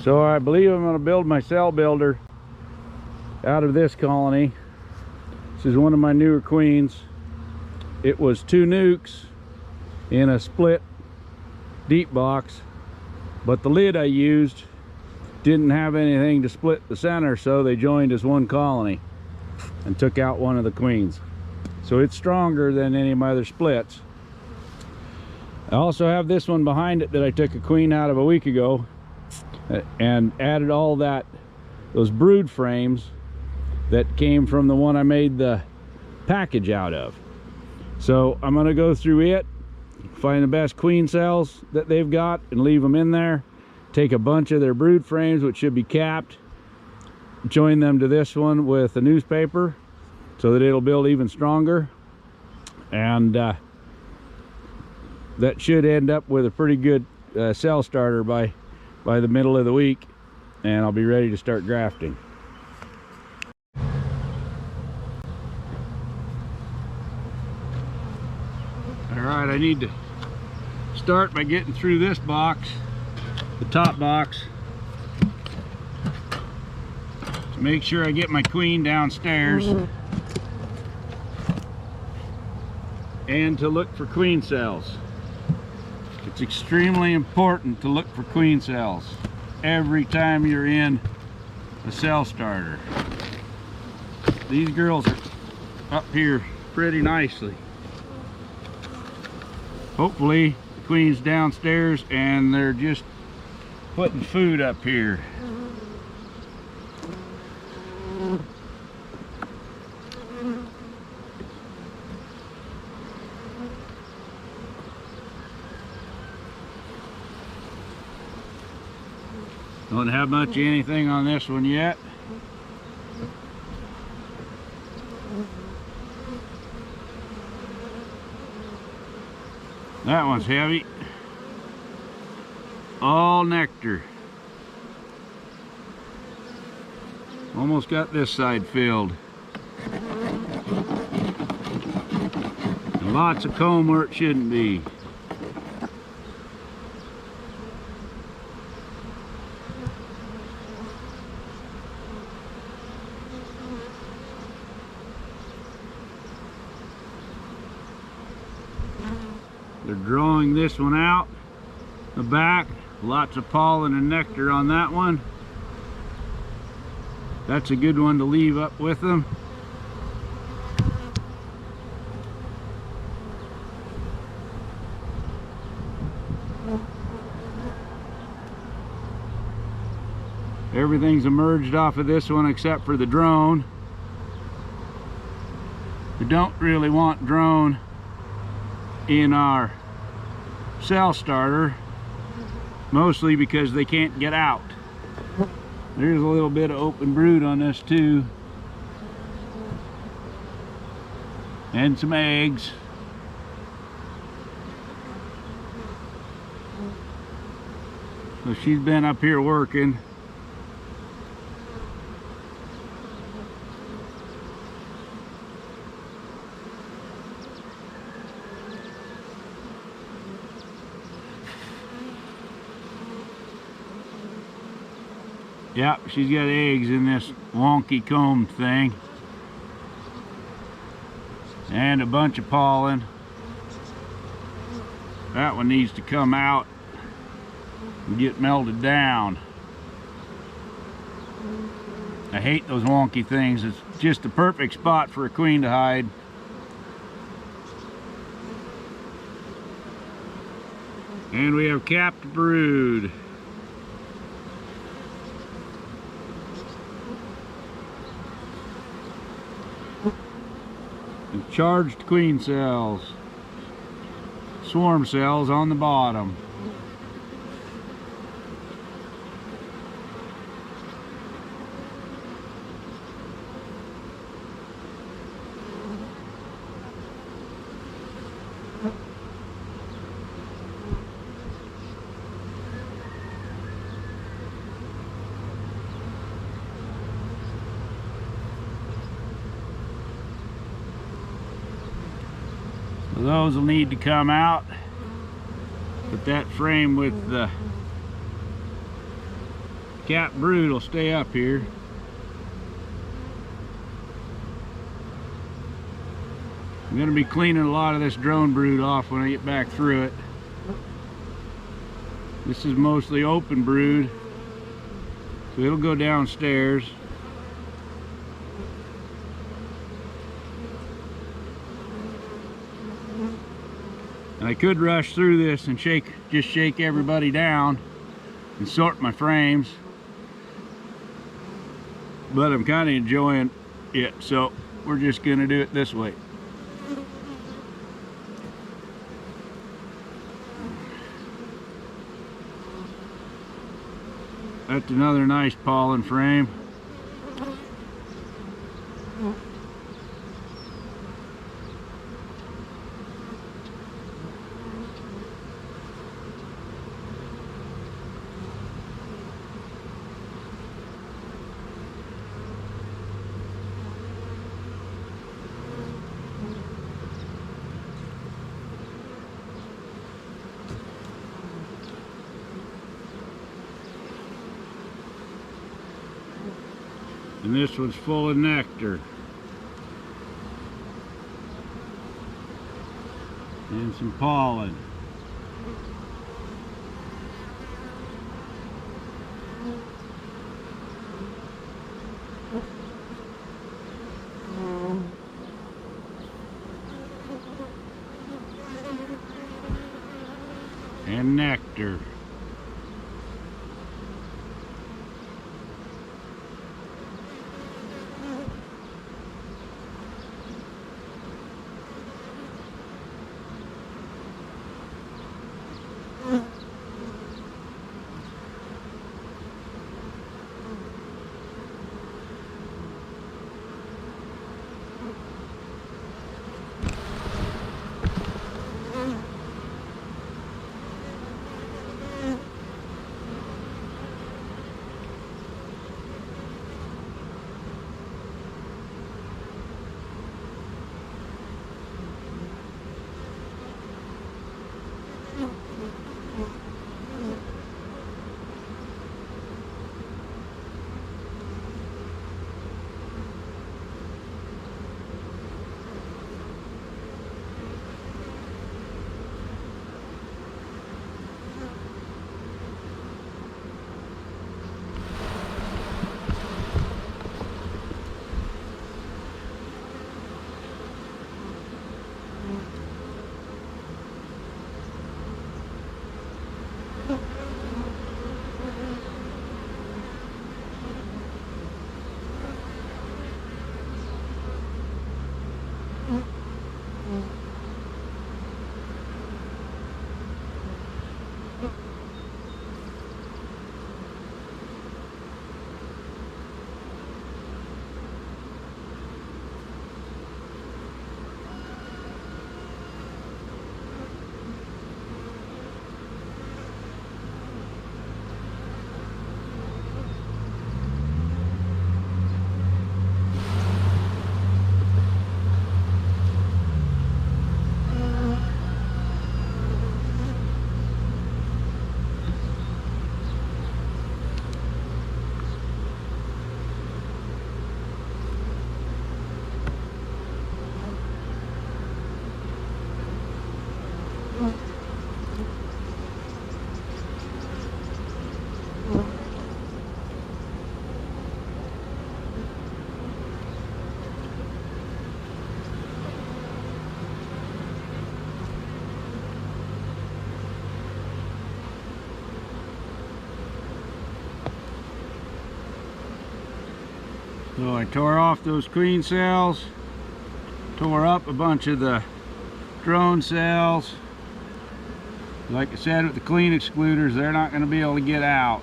So I believe I'm going to build my cell builder out of this colony. This is one of my newer queens. It was 2 nukes in a split deep box, but the lid I used didn't have anything to split the center, so they joined as one colony and took out one of the queens. So it's stronger than any of my other splits. I also have this one behind it that I took a queen out of a week ago and added all those brood frames that came from the one I made the package out of. So I'm going to go through it, find the best queen cells that they've got and leave them in there, take a bunch of their brood frames, which should be capped, join them to this one with a newspaper so that it'll build even stronger, and that should end up with a pretty good cell starter by the middle of the week, and I'll be ready to start grafting. Alright, I need to start by getting through this box, the top box, to make sure I get my queen downstairs, and to look for queen cells. It's extremely important to look for queen cells every time you're in a cell starter. These girls are up here pretty nicely. Hopefully the queen's downstairs and they're just putting food up here. Don't have much of anything on this one yet. That one's heavy. All nectar. Almost got this side filled. And lots of comb where it shouldn't be. They're drawing this one out the back. Lots of pollen and nectar on that one. That's a good one to leave up with them. Everything's emerged off of this one except for the drone. We don't really want drone in our cell starter, mostly because they can't get out. There's a little bit of open brood on this too, and some eggs. So she's been up here working. Yep, she's got eggs in this wonky comb thing. And a bunch of pollen. That one needs to come out and get melted down. I hate those wonky things. It's just the perfect spot for a queen to hide. And we have capped brood. And charged queen cells, swarm cells on the bottom. Those will need to come out. Put that frame with the Cap brood will stay up here. I'm going to be cleaning a lot of this drone brood off when I get back through it. This is mostly open brood, so it'll go downstairs. And I could rush through this and just shake everybody down and sort my frames, but I'm kind of enjoying it, so we're just going to do it this way. That's another nice pollen frame. And this one's full of nectar. And some pollen. And nectar. So I tore off those queen cells, tore up a bunch of the drone cells. Like I said, with the clean excluders, they're not going to be able to get out.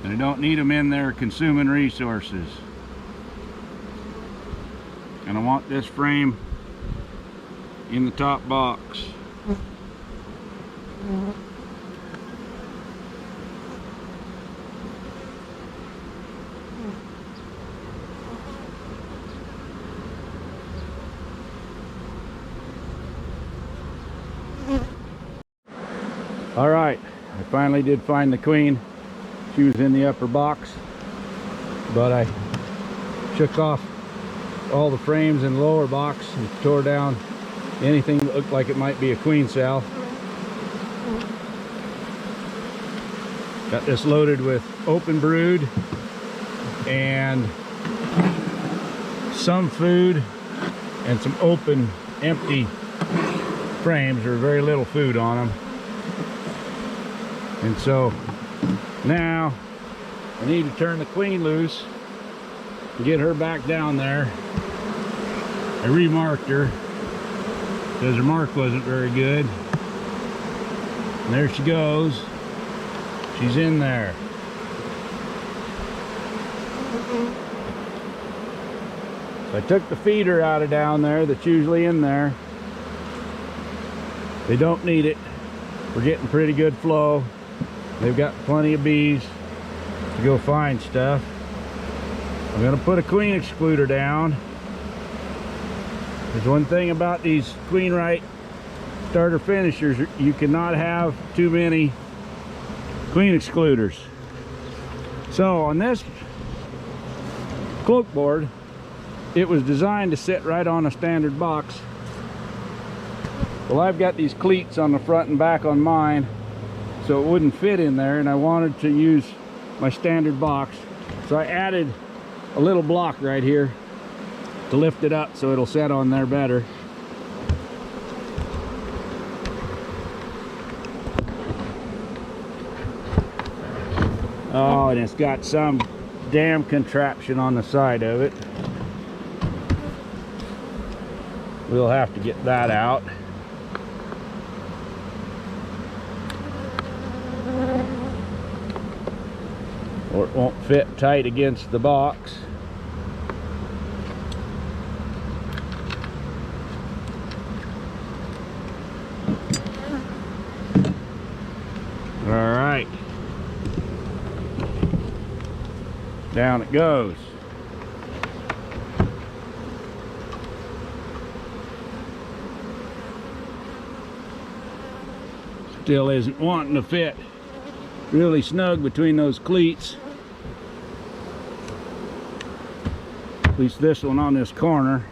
And I don't need them in there consuming resources. And I want this frame in the top box. All right, I finally did find the queen. She was in the upper box, but I shook off all the frames in the lower box and tore down anything that looked like it might be a queen cell. Got this loaded with open brood and some food and some open empty frames. There's very little food on them. And so now I need to turn the queen loose and get her back down there. I remarked her because her mark wasn't very good. And there she goes. She's in there. So I took the feeder out of down there that's usually in there. They don't need it. We're getting pretty good flow. They've got plenty of bees to go find stuff. I'm gonna put a queen excluder down. There's one thing about these Queen-Rite starter finishers, you cannot have too many queen excluders. So on this cloak board, it was designed to sit right on a standard box. Well, I've got these cleats on the front and back on mine, so it wouldn't fit in there, and I wanted to use my standard box. So I added a little block right here to lift it up so it'll set on there better. Oh, and it's got some damn contraption on the side of it. We'll have to get that out. Or it won't fit tight against the box. All right. Down it goes. Still isn't wanting to fit really snug between those cleats. At least this one on this corner.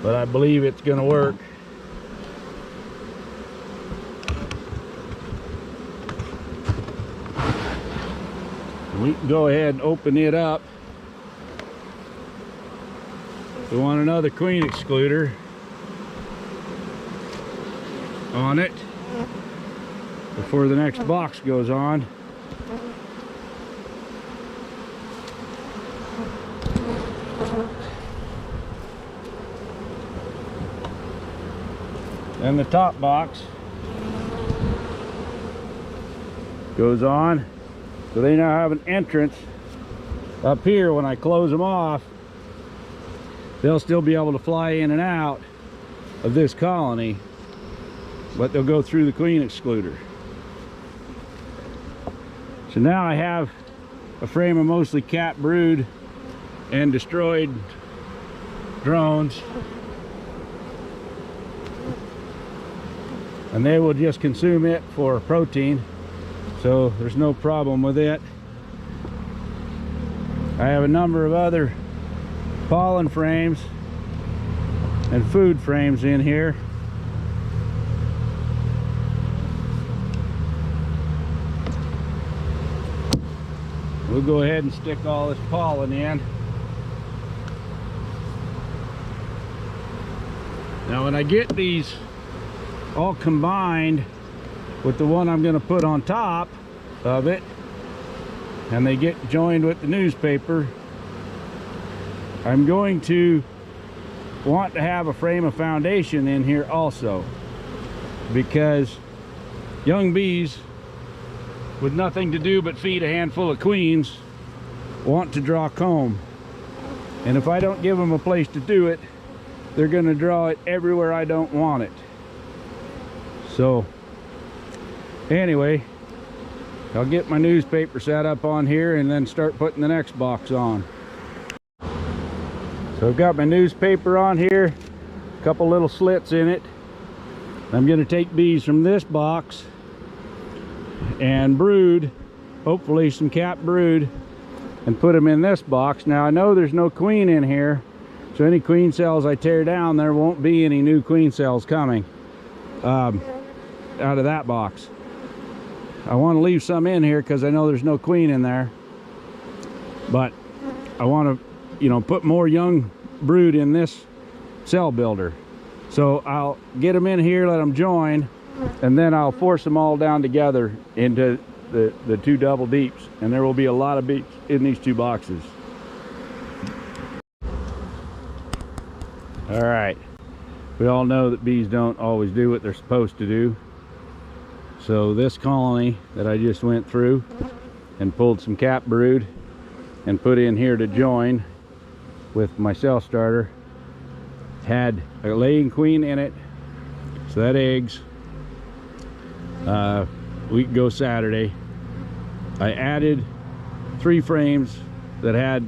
But I believe it's going to work. We can go ahead and open it up. We want another queen excluder on it before the next box goes on. Then the top box goes on, so they now have an entrance up here. When I close them off, they'll still be able to fly in and out of this colony, but they'll go through the queen excluder. So now I have a frame of mostly cat brood and destroyed drones, and they will just consume it for protein, so there's no problem with it. I have a number of other pollen frames and food frames in here. We'll go ahead and stick all this pollen in. Now when I get these all combined with the one I'm going to put on top of it, and they get joined with the newspaper, I'm going to want to have a frame of foundation in here also, because young bees with nothing to do but feed a handful of queens want to draw comb, and if I don't give them a place to do it, they're going to draw it everywhere I don't want it. So anyway, I'll get my newspaper set up on here and then start putting the next box on. So I've got my newspaper on here, a couple little slits in it. I'm going to take bees from this box and brood, hopefully some cap brood, and put them in this box. Now I know there's no queen in here, so any queen cells I tear down, there won't be any new queen cells coming out of that box. I want to leave some in here because I know there's no queen in there, but I want to, you know, put more young brood in this cell builder. So I'll get them in here, let them join, and then I'll force them all down together into the two double deeps, and there will be a lot of bees in these two boxes. All right, we all know that bees don't always do what they're supposed to do. So this colony that I just went through and pulled some cap brood and put in here to join with my cell starter had a laying queen in it, so that eggs week ago Saturday. I added 3 frames that had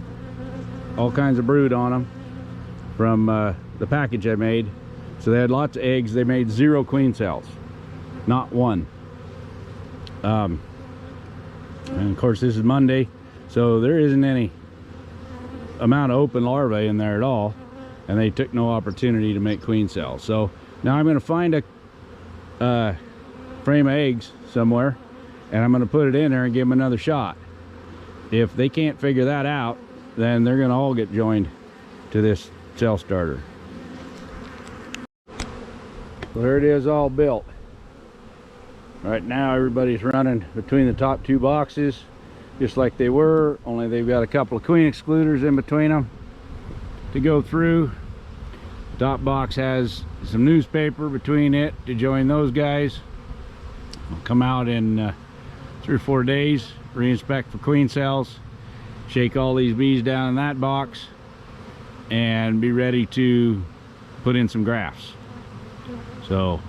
all kinds of brood on them from the package I made, so they had lots of eggs. They made 0 queen cells, not one. And of course this is Monday, so there isn't any amount of open larvae in there at all, and they took no opportunity to make queen cells. So now I'm going to find a frame of eggs somewhere, and I'm going to put it in there and give them another shot. If they can't figure that out, then they're going to all get joined to this cell starter. So there it is, all built. Right now everybody's running between the top 2 boxes just like they were, only they've got a couple of queen excluders in between them to go through. The top box has some newspaper between it to join those guys. I'll come out in 3 or 4 days, re-inspect for queen cells, shake all these bees down in that box, and be ready to put in some grafts. So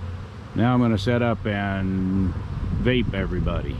now I'm going to set up and vape everybody.